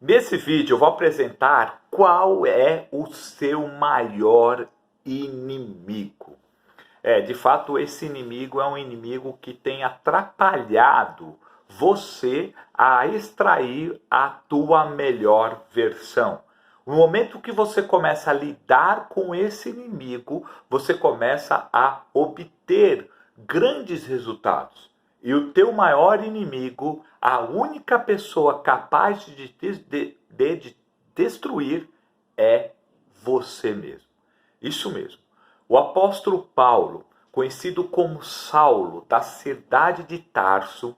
Nesse vídeo eu vou apresentar qual é o seu maior inimigo. De fato, esse inimigo é um inimigo que tem atrapalhado você a extrair a tua melhor versão. No momento que você começa a lidar com esse inimigo, você começa a obter grandes resultados. E o teu maior inimigo, a única pessoa capaz de destruir é você mesmo. Isso mesmo. O apóstolo Paulo, conhecido como Saulo, da cidade de Tarso,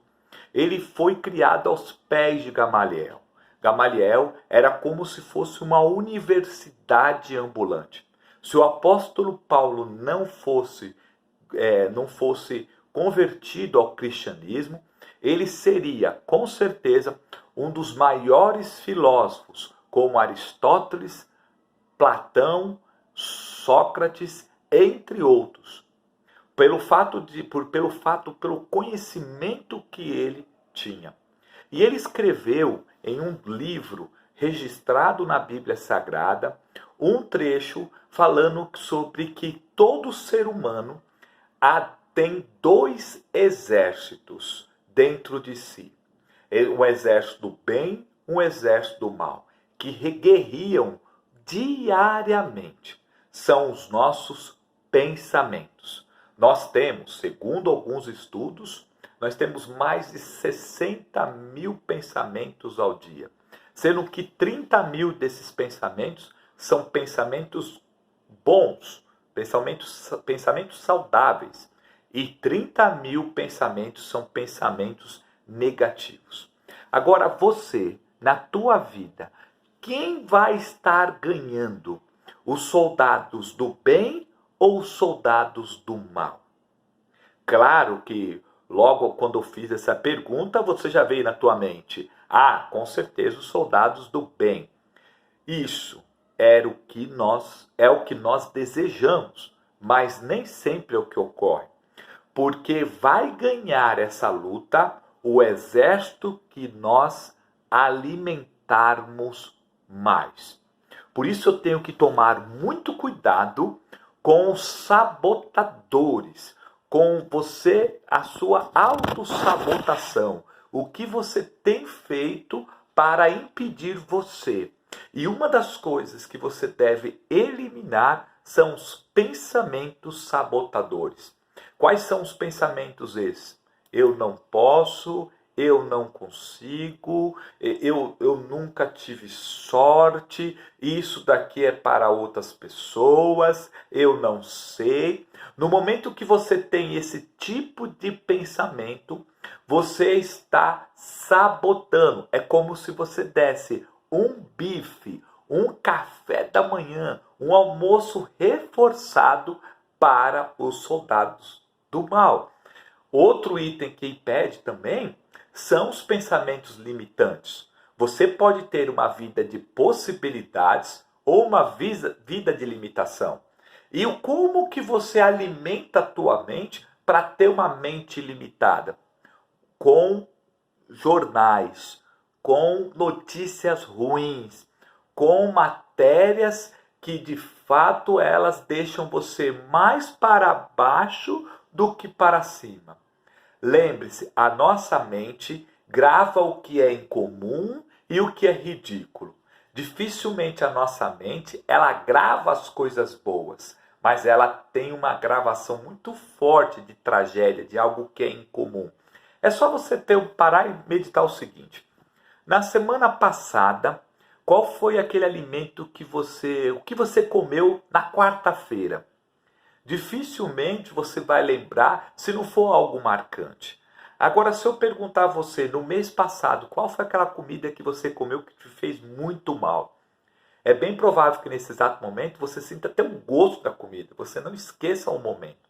ele foi criado aos pés de Gamaliel. Gamaliel era como se fosse uma universidade ambulante. Se o apóstolo Paulo não fosse convertido ao cristianismo, ele seria, com certeza, um dos maiores filósofos, como Aristóteles, Platão, Sócrates, entre outros, pelo conhecimento que ele tinha. E ele escreveu em um livro registrado na Bíblia Sagrada um trecho falando sobre que todo ser humano tem dois exércitos dentro de si. Um exército do bem, um exército do mal, que guerreiam diariamente. São os nossos pensamentos. Nós temos, segundo alguns estudos, nós temos mais de 60 mil pensamentos ao dia. Sendo que 30 mil desses pensamentos são pensamentos bons, pensamentos saudáveis. E 30 mil pensamentos são pensamentos negativos. Agora você, na tua vida, quem vai estar ganhando? Os soldados do bem ou os soldados do mal? Claro que logo quando eu fiz essa pergunta, você já veio na tua mente. Com certeza os soldados do bem. Isso é o que nós desejamos, mas nem sempre é o que ocorre. Porque vai ganhar essa luta o exército que nós alimentarmos mais. Por isso eu tenho que tomar muito cuidado com os sabotadores, com você, a sua autossabotação. O que você tem feito para impedir você. E uma das coisas que você deve eliminar são os pensamentos sabotadores. Quais são os pensamentos esses? Eu não posso, eu não consigo, eu nunca tive sorte, isso daqui é para outras pessoas, eu não sei. No momento que você tem esse tipo de pensamento, você está sabotando. É como se você desse um bife, um café da manhã, um almoço reforçado para os soldados do mal. Outro item que impede também são os pensamentos limitantes. Você pode ter uma vida de possibilidades ou uma vida de limitação. E como que você alimenta a tua mente para ter uma mente limitada? Com jornais, com notícias ruins, com matérias que de fato elas deixam você mais para baixo do que para cima. Lembre-se, a nossa mente grava o que é incomum e o que é ridículo. Dificilmente a nossa mente ela grava as coisas boas, mas ela tem uma gravação muito forte de tragédia, de algo que é incomum. É só você parar e meditar o seguinte. Na semana passada, qual foi aquele alimento o que você comeu na quarta-feira? Dificilmente você vai lembrar se não for algo marcante. Agora, se eu perguntar a você, no mês passado, qual foi aquela comida que você comeu que te fez muito mal? É bem provável que nesse exato momento você sinta até o gosto da comida. Você não esqueça o momento.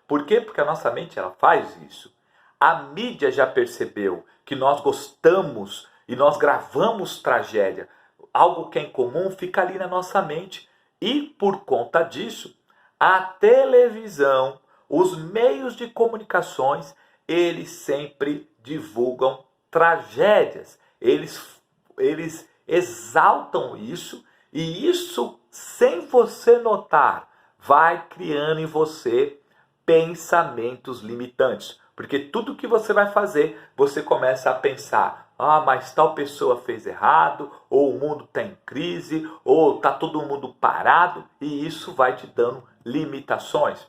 Por quê? Porque a nossa mente ela faz isso. A mídia já percebeu que nós gostamos e nós gravamos tragédia. Algo que é incomum fica ali na nossa mente. E por conta disso, a televisão, os meios de comunicações, eles sempre divulgam tragédias. Eles exaltam isso, e isso, sem você notar, vai criando em você pensamentos limitantes. Porque tudo que você vai fazer, você começa a pensar: ah, mas tal pessoa fez errado, ou o mundo está em crise, ou está todo mundo parado, e isso vai te dando limitações.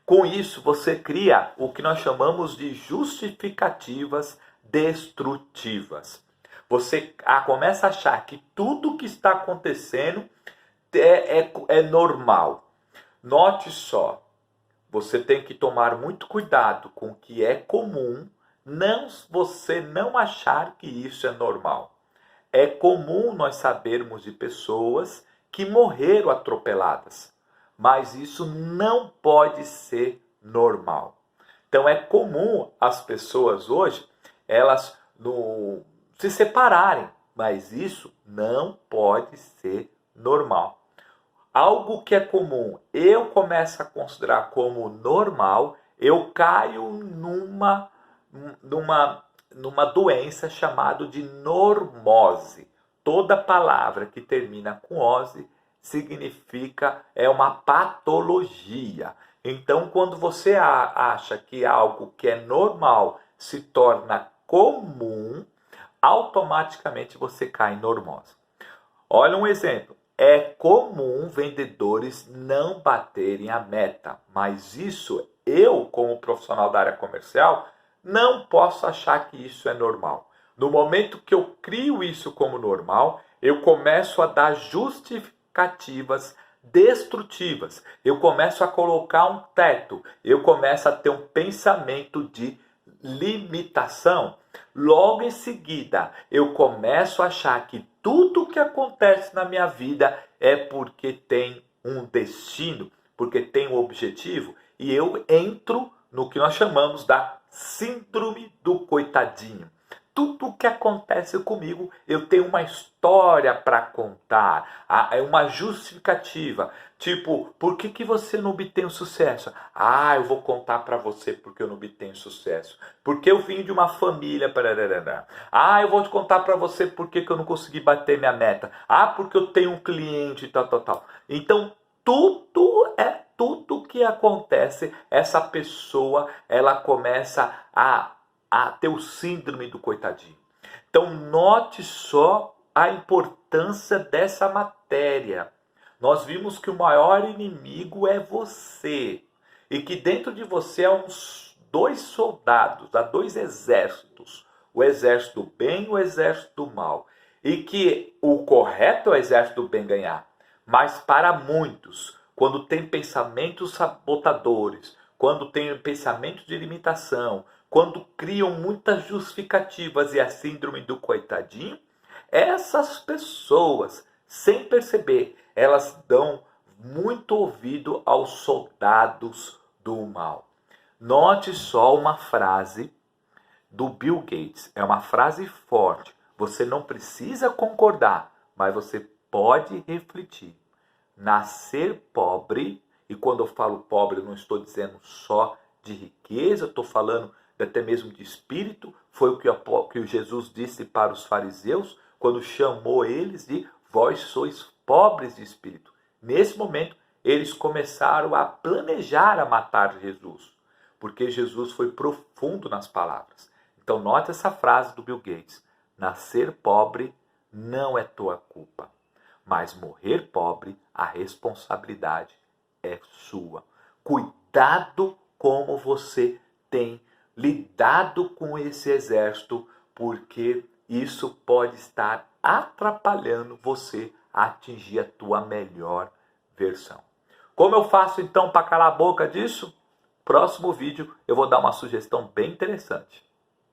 Com isso, você cria o que nós chamamos de justificativas destrutivas. Você começa a achar que tudo que está acontecendo é normal. Note só, você tem que tomar muito cuidado com o que é comum, você não achar que isso é normal. É comum nós sabermos de pessoas que morreram atropeladas, mas isso não pode ser normal. Então é comum as pessoas hoje, elas se separarem, mas isso não pode ser normal. Algo que é comum, eu começo a considerar como normal, eu caio numa doença chamada de normose. Toda palavra que termina com ose é uma patologia. Então, quando você acha que algo que é normal se torna comum, automaticamente você cai em normose. Olha um exemplo. É comum vendedores não baterem a meta, mas isso eu, como profissional da área comercial, não posso achar que isso é normal. No momento que eu crio isso como normal, eu começo a dar justificativas destrutivas. Eu começo a colocar um teto, eu começo a ter um pensamento de limitação. Logo em seguida, eu começo a achar que tudo que acontece na minha vida é porque tem um destino, porque tem um objetivo, e eu entro no que nós chamamos da síndrome do coitadinho. Tudo que acontece comigo, eu tenho uma história para contar, é uma justificativa. Tipo, por que você não obtém o sucesso? Ah, eu vou contar para você porque eu não obtenho sucesso. Porque eu vim de uma família. Ah, eu vou te contar para você porque eu não consegui bater minha meta. Ah, porque eu tenho um cliente, tal. Então, tudo que acontece, essa pessoa, ela começa a ter o síndrome do coitadinho. Então, note só a importância dessa matéria. Nós vimos que o maior inimigo é você. E que dentro de você há uns dois soldados, há dois exércitos. O exército do bem e o exército do mal. E que o correto é o exército do bem ganhar. Mas para muitos, quando tem pensamentos sabotadores, quando tem pensamentos de limitação, quando criam muitas justificativas e a síndrome do coitadinho, essas pessoas, sem perceber, elas dão muito ouvido aos soldados do mal. Note só uma frase do Bill Gates. É uma frase forte. Você não precisa concordar, mas você pode refletir. Nascer pobre, e quando eu falo pobre, eu não estou dizendo só de riqueza, eu estou falando até mesmo de espírito. Foi o que Jesus disse para os fariseus, quando chamou eles de vós sois pobres de espírito. Nesse momento, eles começaram a planejar a matar Jesus, porque Jesus foi profundo nas palavras. Então, note essa frase do Bill Gates: nascer pobre não é tua culpa, mas morrer pobre, a responsabilidade é sua. Cuidado como você tem lidado com esse exército, porque isso pode estar atrapalhando você a atingir a tua melhor versão. Como eu faço então para calar a boca disso? Próximo vídeo eu vou dar uma sugestão bem interessante.